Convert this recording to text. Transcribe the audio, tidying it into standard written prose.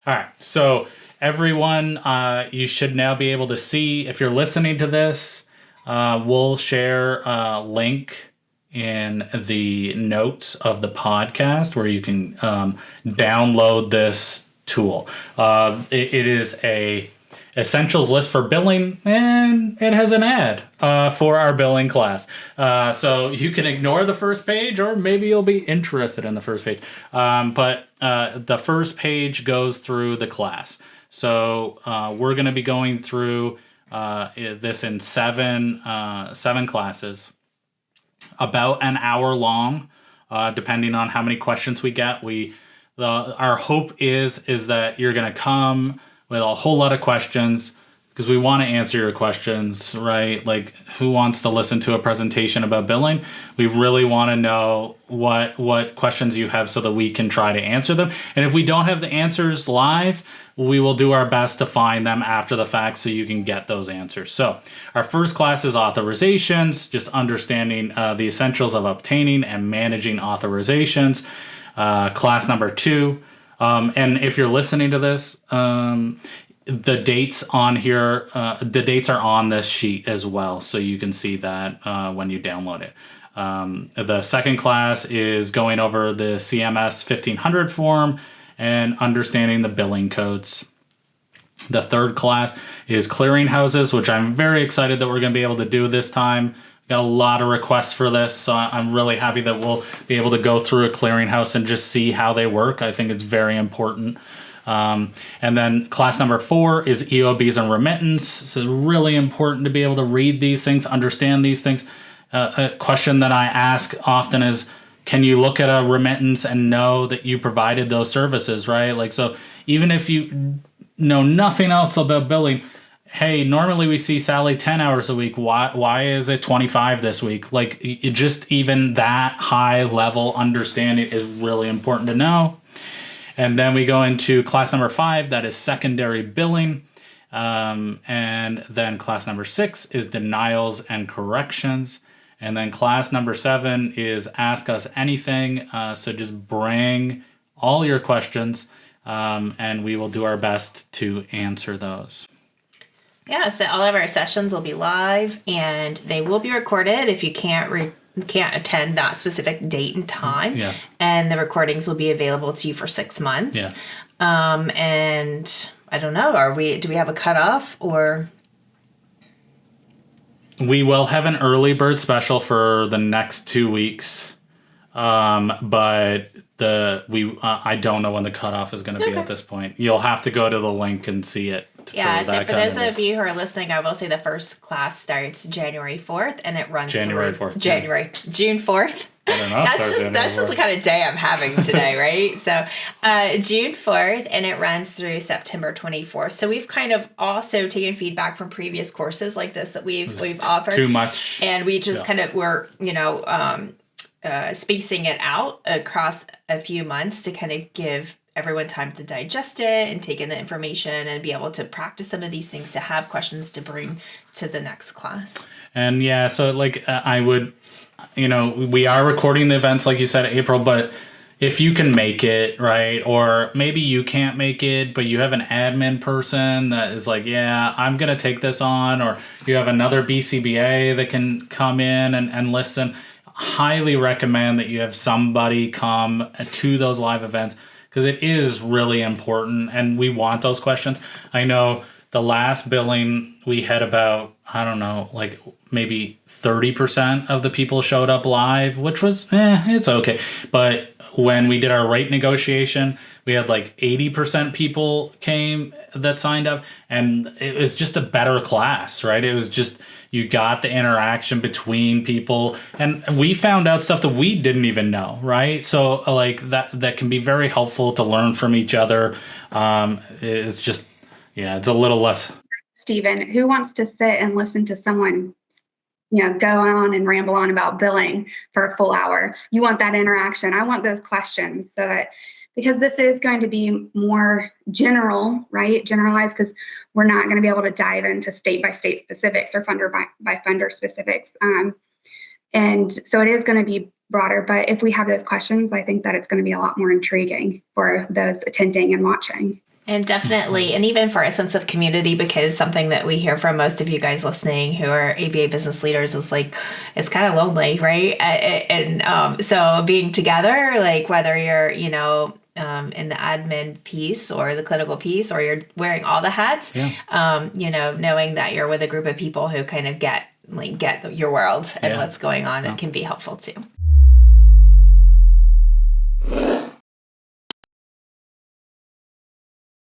All right. So everyone, you should now be able to see if you're listening to this. We'll share a link in the notes of the podcast where you can download this tool. It is a essentials list for billing, and it has an ad for our billing class. So you can ignore the first page, or maybe you'll be interested in the first page. But the first page goes through the class. So we're going to be going through this in seven classes, about an hour long, depending on how many questions we get. Our hope is that you're going to come with a whole lot of questions, because we want to answer your questions, right? Like, who wants to listen to a presentation about billing? We really want to know what questions you have so that we can try to answer them. And if we don't have the answers live, we will do our best to find them after the fact so you can get those answers. So our first class is authorizations, just understanding the essentials of obtaining and managing authorizations. Class number 2. And if you're listening to this, the dates on here, the dates are on this sheet as well, so you can see that when you download it. The second class is going over the CMS 1500 form and understanding the billing codes. The third class is clearinghouses, which I'm very excited that we're going to be able to do this time. Got a lot of requests for this, so I'm really happy that we'll be able to go through a clearinghouse and just see how they work. I think it's very important. And then class number 4 is EOBs and remittance. So really important to be able to read these things, understand these things. A question that I ask often is, can you look at a remittance and know that you provided those services, right? Like, so even if you know nothing else about billing, hey, normally we see Sally 10 hours a week. Why is it 25 this week? Like, it just even that high level understanding is really important to know. And then we go into class number 5, that is secondary billing. And then class number 6 is denials and corrections. And then class number 7 is ask us anything. So just bring all your questions, and we will do our best to answer those. Yeah, so all of our sessions will be live, and they will be recorded if you can't attend that specific date and time. Yes. And the recordings will be available to you for 6 months. Yes. And I don't know, do we have a cutoff, or? We will have an early bird special for the next 2 weeks. But I don't know when the cutoff is going to be at this point. You'll have to go to the link and see it. Yeah, so for those of you who are listening, I will say the first class starts January 4th, and it runs June 4th. I don't know. That's just the kind of day I'm having today, right? So June 4th, and it runs through September 24th. So we've kind of also taken feedback from previous courses like this that we've offered. Too much. And we just kind of were, spacing it out across a few months to kind of give everyone time to digest it and take in the information and be able to practice some of these things to have questions to bring to the next class. And yeah, so like I would, we are recording the events, like you said, April, but if you can make it, right, or maybe you can't make it, but you have an admin person that is like, yeah, I'm going to take this on, or you have another BCBA that can come in and listen, highly recommend that you have somebody come to those live events, because it is really important, and we want those questions. I know the last billing, we had about, I don't know, like maybe 30% of the people showed up live, which was, it's okay. But when we did our rate negotiation, we had like 80% people came that signed up, and it was just a better class, right? It was just, you got the interaction between people, and we found out stuff that we didn't even know, right? So like that can be very helpful to learn from each other. It's just, it's a little less. Stephen, who wants to sit and listen to someone, go on and ramble on about billing for a full hour? You want that interaction. I want those questions, so that, because this is going to be more general, right? Generalized, because we're not going to be able to dive into state by state specifics or funder by funder specifics. And so it is going to be broader, but if we have those questions, I think that it's going to be a lot more intriguing for those attending and watching. And definitely, and even for a sense of community, because something that we hear from most of you guys listening who are ABA business leaders is like, it's kind of lonely, right? And so being together, like whether you're, in the admin piece or the clinical piece, or you're wearing all the hats, knowing that you're with a group of people who kind of get your world and what's going on, it can be helpful too.